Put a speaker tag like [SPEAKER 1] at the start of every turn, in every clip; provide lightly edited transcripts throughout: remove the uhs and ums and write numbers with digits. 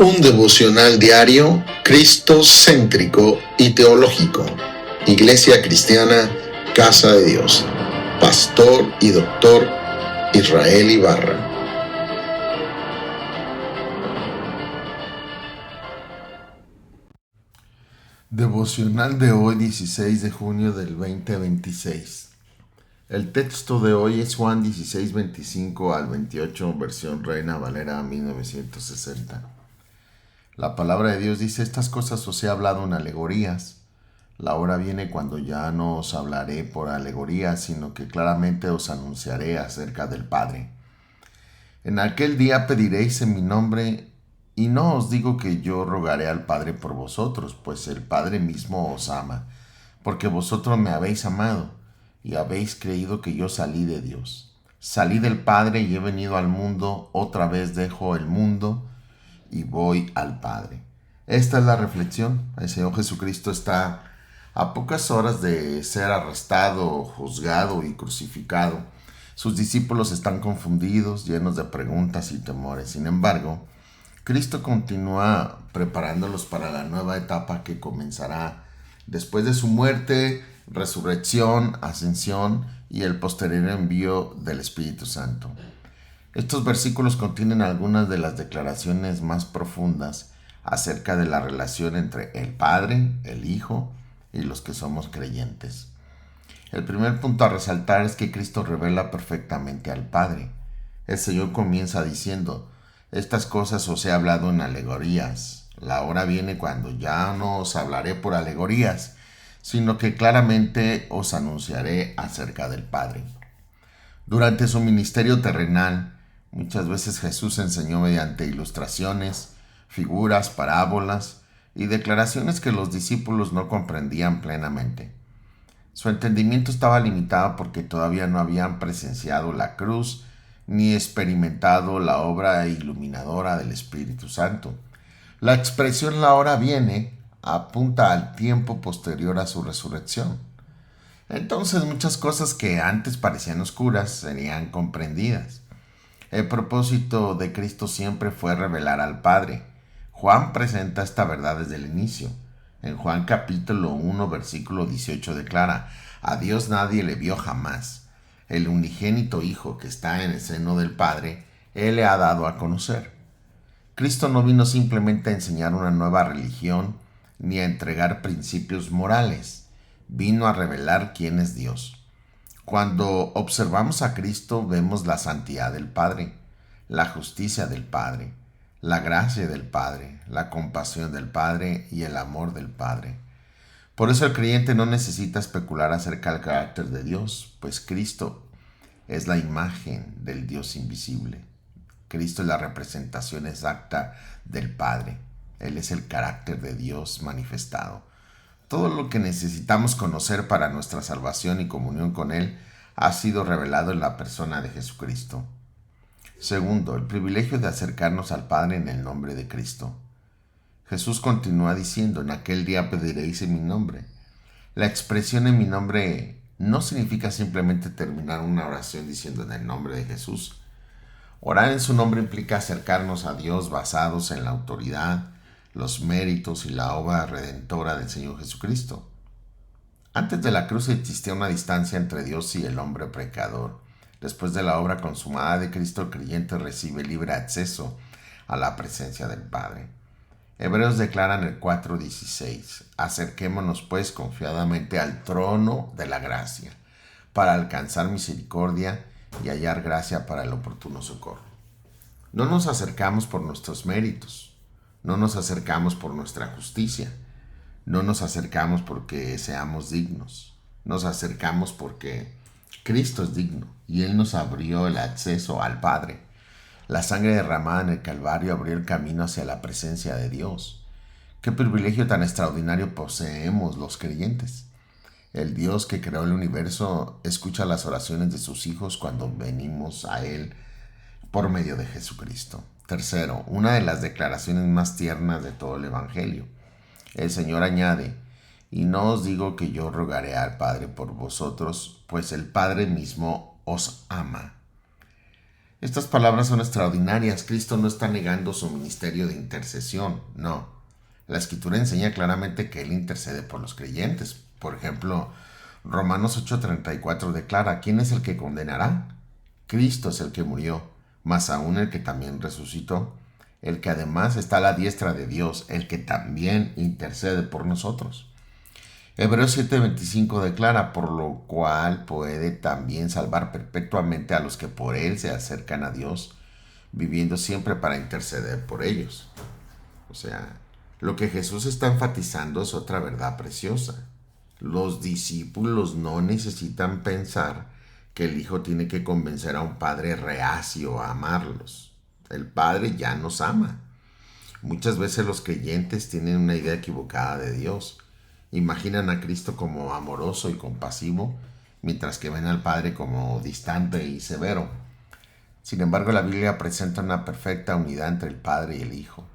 [SPEAKER 1] Un devocional diario, cristocéntrico y teológico. Iglesia Cristiana, Casa de Dios. Pastor y Doctor Israel Ibarra. Devocional de hoy, 16 de junio del 2026. El texto de hoy es Juan 16, 25 al 28, versión Reina Valera 1960. La palabra de Dios dice: estas cosas os he hablado en alegorías. La hora viene cuando ya no os hablaré por alegorías, sino que claramente os anunciaré acerca del Padre. En aquel día pediréis en mi nombre, y no os digo que yo rogaré al Padre por vosotros, pues el Padre mismo os ama, porque vosotros me habéis amado, y habéis creído que yo salí de Dios. Salí del Padre y he venido al mundo, otra vez dejo el mundo y voy al Padre. Esta es la reflexión. El Señor Jesucristo está a pocas horas de ser arrestado, juzgado y crucificado. Sus discípulos están confundidos, llenos de preguntas y temores. Sin embargo, Cristo continúa preparándolos para la nueva etapa que comenzará después de su muerte, resurrección, ascensión y el posterior envío del Espíritu Santo. Estos versículos contienen algunas de las declaraciones más profundas acerca de la relación entre el Padre, el Hijo y los que somos creyentes. El primer punto a resaltar es que Cristo revela perfectamente al Padre. El Señor comienza diciendo: estas cosas os he hablado en alegorías. La hora viene cuando ya no os hablaré por alegorías, sino que claramente os anunciaré acerca del Padre. Durante su ministerio terrenal, muchas veces Jesús enseñó mediante ilustraciones, figuras, parábolas y declaraciones que los discípulos no comprendían plenamente. Su entendimiento estaba limitado porque todavía no habían presenciado la cruz ni experimentado la obra iluminadora del Espíritu Santo. La expresión "la hora viene" apunta al tiempo posterior a su resurrección. Entonces muchas cosas que antes parecían oscuras serían comprendidas. El propósito de Cristo siempre fue revelar al Padre. Juan presenta esta verdad desde el inicio. En Juan capítulo 1, versículo 18 declara: a Dios nadie le vio jamás. El unigénito Hijo que está en el seno del Padre, Él le ha dado a conocer. Cristo no vino simplemente a enseñar una nueva religión ni a entregar principios morales. Vino a revelar quién es Dios. Cuando observamos a Cristo, vemos la santidad del Padre, la justicia del Padre, la gracia del Padre, la compasión del Padre y el amor del Padre. Por eso el creyente no necesita especular acerca del carácter de Dios, pues Cristo es la imagen del Dios invisible. Cristo es la representación exacta del Padre. Él es el carácter de Dios manifestado. Todo lo que necesitamos conocer para nuestra salvación y comunión con Él ha sido revelado en la persona de Jesucristo. Segundo, el privilegio de acercarnos al Padre en el nombre de Cristo. Jesús continúa diciendo: en aquel día pediréis en mi nombre. La expresión "en mi nombre" no significa simplemente terminar una oración diciendo "en el nombre de Jesús". Orar en su nombre implica acercarnos a Dios basados en la autoridad, los méritos y la obra redentora del Señor Jesucristo. Antes de la cruz existía una distancia entre Dios y el hombre pecador. Después de la obra consumada de Cristo, el creyente recibe libre acceso a la presencia del Padre. Hebreos declara en el 4:16: acerquémonos pues confiadamente al trono de la gracia, para alcanzar misericordia y hallar gracia para el oportuno socorro. No nos acercamos por nuestros méritos, no nos acercamos por nuestra justicia, no nos acercamos porque seamos dignos, nos acercamos porque Cristo es digno y Él nos abrió el acceso al Padre. La sangre derramada en el Calvario abrió el camino hacia la presencia de Dios. Qué privilegio tan extraordinario poseemos los creyentes. El Dios que creó el universo escucha las oraciones de sus hijos cuando venimos a Él por medio de Jesucristo. Tercero, una de las declaraciones más tiernas de todo el Evangelio. El Señor añade: y no os digo que yo rogaré al Padre por vosotros, pues el Padre mismo os ama. Estas palabras son extraordinarias. Cristo no está negando su ministerio de intercesión, no. La Escritura enseña claramente que Él intercede por los creyentes. Por ejemplo, Romanos 8:34 declara: ¿quién es el que condenará? Cristo es el que murió, más aún el que también resucitó, el que además está a la diestra de Dios, el que también intercede por nosotros. Hebreos 7:25 declara: por lo cual puede también salvar perpetuamente a los que por Él se acercan a Dios, viviendo siempre para interceder por ellos. O sea, lo que Jesús está enfatizando es otra verdad preciosa. Los discípulos no necesitan pensar que el Hijo tiene que convencer a un Padre reacio a amarlos. El Padre ya nos ama. Muchas veces los creyentes tienen una idea equivocada de Dios. Imaginan a Cristo como amoroso y compasivo, mientras que ven al Padre como distante y severo. Sin embargo, la Biblia presenta una perfecta unidad entre el Padre y el Hijo.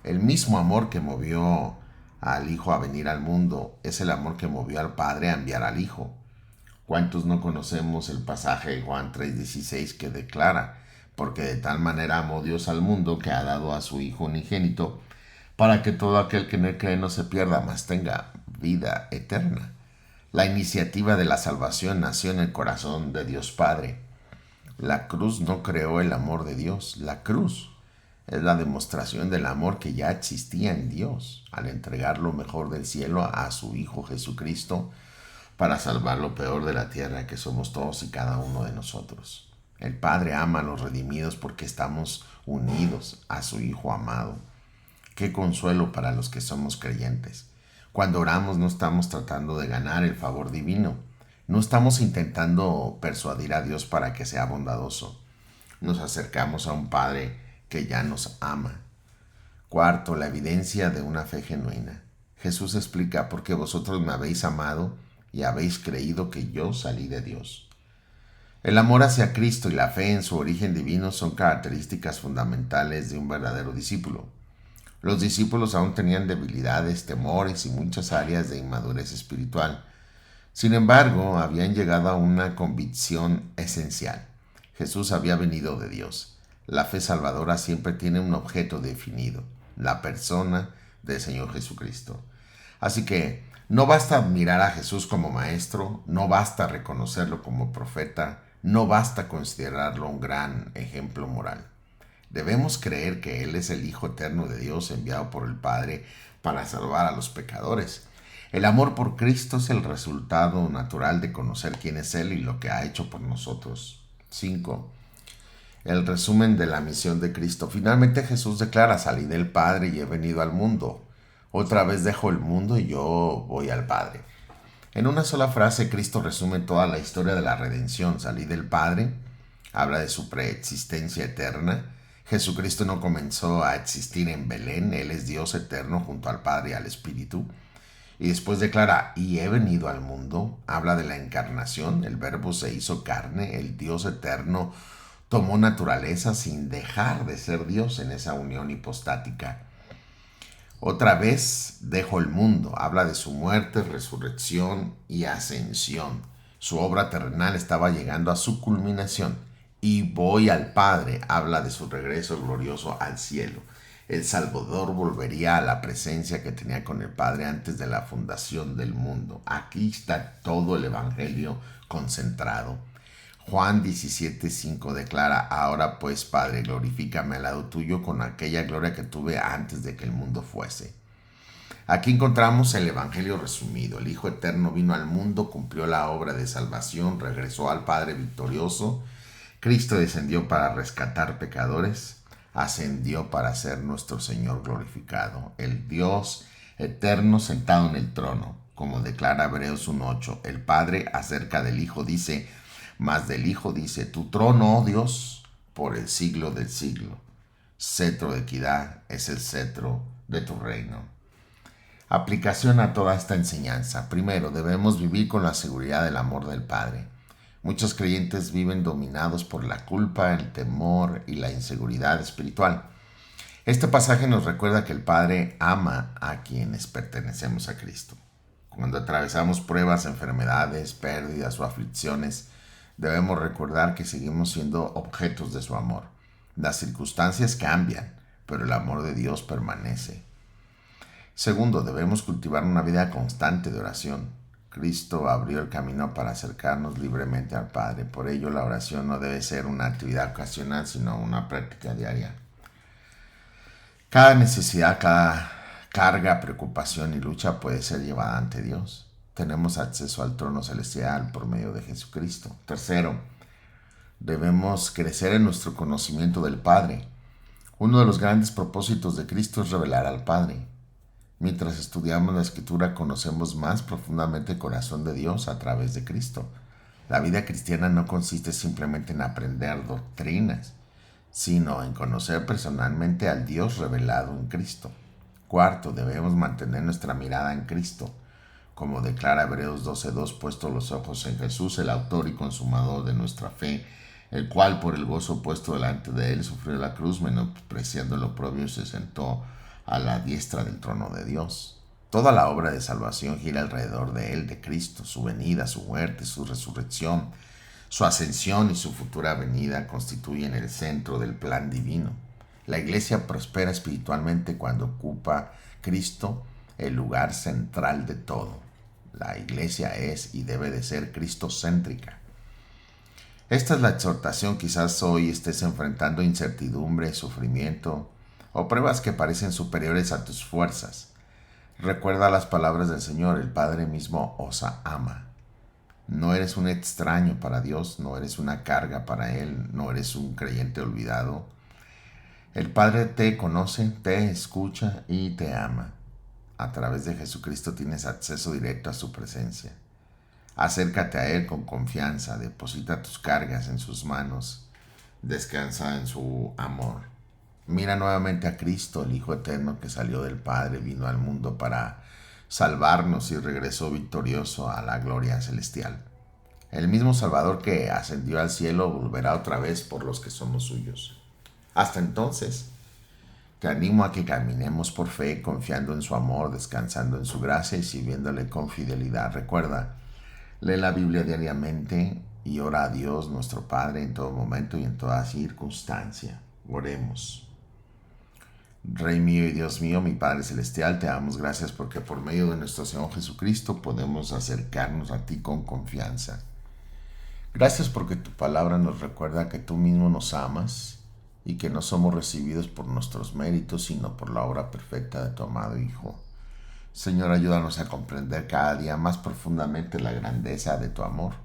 [SPEAKER 1] El mismo amor que movió al Hijo a venir al mundo es el amor que movió al Padre a enviar al Hijo. ¿Cuántos no conocemos el pasaje de Juan 3:16 que declara: porque de tal manera amó Dios al mundo que ha dado a su Hijo unigénito, para que todo aquel que en él cree no se pierda, mas tenga vida eterna? La iniciativa de la salvación nació en el corazón de Dios Padre. La cruz no creó el amor de Dios. La cruz es la demostración del amor que ya existía en Dios, al entregar lo mejor del cielo a su Hijo Jesucristo para salvar lo peor de la tierra, que somos todos y cada uno de nosotros. El Padre ama a los redimidos porque estamos unidos a su Hijo amado. Qué consuelo para los que somos creyentes. Cuando oramos no estamos tratando de ganar el favor divino. No estamos intentando persuadir a Dios para que sea bondadoso. Nos acercamos a un Padre que ya nos ama. Cuarto, la evidencia de una fe genuina. Jesús explica: porque vosotros me habéis amado y habéis creído que yo salí de Dios. El amor hacia Cristo y la fe en su origen divino son características fundamentales de un verdadero discípulo. Los discípulos aún tenían debilidades, temores y muchas áreas de inmadurez espiritual. Sin embargo, habían llegado a una convicción esencial: Jesús había venido de Dios. La fe salvadora siempre tiene un objeto definido: la persona del Señor Jesucristo. Así que no basta admirar a Jesús como maestro, no basta reconocerlo como profeta, no basta considerarlo un gran ejemplo moral. Debemos creer que Él es el Hijo eterno de Dios enviado por el Padre para salvar a los pecadores. El amor por Cristo es el resultado natural de conocer quién es Él y lo que ha hecho por nosotros. 5. El resumen de la misión de Cristo. Finalmente Jesús declara: salí del Padre y he venido al mundo. Otra vez dejo el mundo y yo voy al Padre. En una sola frase, Cristo resume toda la historia de la redención. Salí del Padre, habla de su preexistencia eterna. Jesucristo no comenzó a existir en Belén. Él es Dios eterno junto al Padre y al Espíritu. Y después declara: y he venido al mundo. Habla de la encarnación. El Verbo se hizo carne. El Dios eterno tomó naturaleza sin dejar de ser Dios en esa unión hipostática. Otra vez dejo el mundo. Habla de su muerte, resurrección y ascensión. Su obra terrenal estaba llegando a su culminación. Y voy al Padre. Habla de su regreso glorioso al cielo. El Salvador volvería a la presencia que tenía con el Padre antes de la fundación del mundo. Aquí está todo el Evangelio concentrado. Juan 17:5 declara: ahora pues, Padre, glorifícame al lado tuyo con aquella gloria que tuve antes de que el mundo fuese. Aquí encontramos el Evangelio resumido. El Hijo Eterno vino al mundo, cumplió la obra de salvación, regresó al Padre victorioso. Cristo descendió para rescatar pecadores, ascendió para ser nuestro Señor glorificado. El Dios eterno sentado en el trono, como declara Hebreos 1:8. El Padre acerca del Hijo dice: mas del Hijo dice: tu trono, oh Dios, por el siglo del siglo. Cetro de equidad es el cetro de tu reino. Aplicación a toda esta enseñanza. Primero, debemos vivir con la seguridad del amor del Padre. Muchos creyentes viven dominados por la culpa, el temor y la inseguridad espiritual. Este pasaje nos recuerda que el Padre ama a quienes pertenecemos a Cristo. Cuando atravesamos pruebas, enfermedades, pérdidas o aflicciones, Debemos recordar que seguimos siendo objetos de su amor. Las circunstancias cambian, pero el amor de Dios permanece. Segundo, debemos cultivar una vida constante de oración. Cristo abrió el camino para acercarnos libremente al Padre. Por ello, la oración no debe ser una actividad ocasional, sino una práctica diaria. Cada necesidad, cada carga, preocupación y lucha puede ser llevada ante Dios. Tenemos acceso al trono celestial por medio de Jesucristo. Tercero, debemos crecer en nuestro conocimiento del Padre. Uno de los grandes propósitos de Cristo es revelar al Padre. Mientras estudiamos la Escritura, conocemos más profundamente el corazón de Dios a través de Cristo. La vida cristiana no consiste simplemente en aprender doctrinas, sino en conocer personalmente al Dios revelado en Cristo. Cuarto, debemos mantener nuestra mirada en Cristo. Como declara Hebreos 12:2, puesto los ojos en Jesús, el autor y consumador de nuestra fe, el cual por el gozo puesto delante de él sufrió la cruz, menospreciando el oprobio, y se sentó a la diestra del trono de Dios. Toda la obra de salvación gira alrededor de él, de Cristo. Su venida, su muerte, su resurrección, su ascensión y su futura venida constituyen el centro del plan divino. La iglesia prospera espiritualmente cuando ocupa Cristo el lugar central de todo. La iglesia es y debe de ser cristocéntrica. Esta es la exhortación. Quizás hoy estés enfrentando incertidumbre, sufrimiento o pruebas que parecen superiores a tus fuerzas. Recuerda las palabras del Señor, el Padre mismo os ama. No eres un extraño para Dios, no eres una carga para Él, no eres un creyente olvidado. El Padre te conoce, te escucha y te ama. A través de Jesucristo tienes acceso directo a su presencia. Acércate a Él con confianza, deposita tus cargas en sus manos, descansa en su amor. Mira nuevamente a Cristo, el Hijo Eterno que salió del Padre, vino al mundo para salvarnos y regresó victorioso a la gloria celestial. El mismo Salvador que ascendió al cielo volverá otra vez por los que somos suyos. Hasta entonces, te animo a que caminemos por fe, confiando en su amor, descansando en su gracia y sirviéndole con fidelidad. Recuerda, lee la Biblia diariamente y ora a Dios, nuestro Padre, en todo momento y en toda circunstancia. Oremos. Rey mío y Dios mío, mi Padre Celestial, te damos gracias porque por medio de nuestro Señor Jesucristo podemos acercarnos a ti con confianza. Gracias porque tu palabra nos recuerda que tú mismo nos amas y que no somos recibidos por nuestros méritos, sino por la obra perfecta de tu amado Hijo. Señor, ayúdanos a comprender cada día más profundamente la grandeza de tu amor.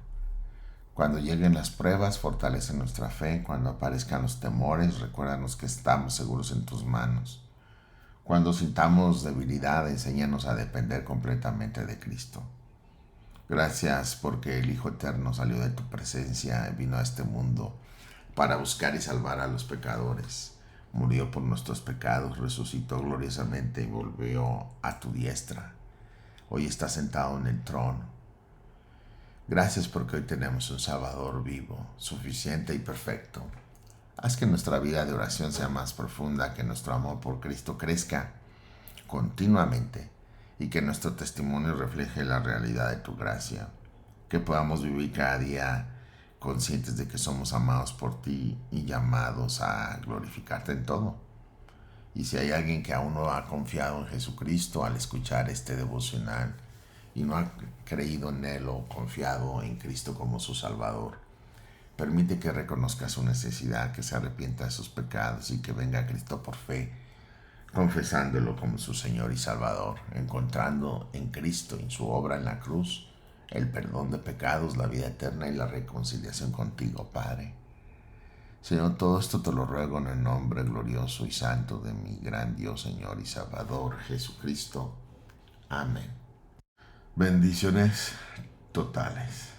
[SPEAKER 1] Cuando lleguen las pruebas, fortalece nuestra fe. Cuando aparezcan los temores, recuérdanos que estamos seguros en tus manos. Cuando sintamos debilidad, enséñanos a depender completamente de Cristo. Gracias porque el Hijo Eterno salió de tu presencia y vino a este mundo para buscar y salvar a los pecadores. Murió por nuestros pecados, resucitó gloriosamente y volvió a tu diestra. Hoy está sentado en el trono. Gracias porque hoy tenemos un Salvador vivo, suficiente y perfecto. Haz que nuestra vida de oración sea más profunda, que nuestro amor por Cristo crezca continuamente y que nuestro testimonio refleje la realidad de tu gracia. Que podamos vivir cada día conscientes de que somos amados por ti y llamados a glorificarte en todo. Y si hay alguien que aún no ha confiado en Jesucristo al escuchar este devocional y no ha creído en Él o confiado en Cristo como su Salvador, permite que reconozca su necesidad, que se arrepienta de sus pecados y que venga a Cristo por fe, confesándolo como su Señor y Salvador, encontrando en Cristo, en su obra en la cruz, el perdón de pecados, la vida eterna y la reconciliación contigo, Padre. Señor, todo esto te lo ruego en el nombre glorioso y santo de mi gran Dios, Señor y Salvador, Jesucristo. Amén. Bendiciones totales.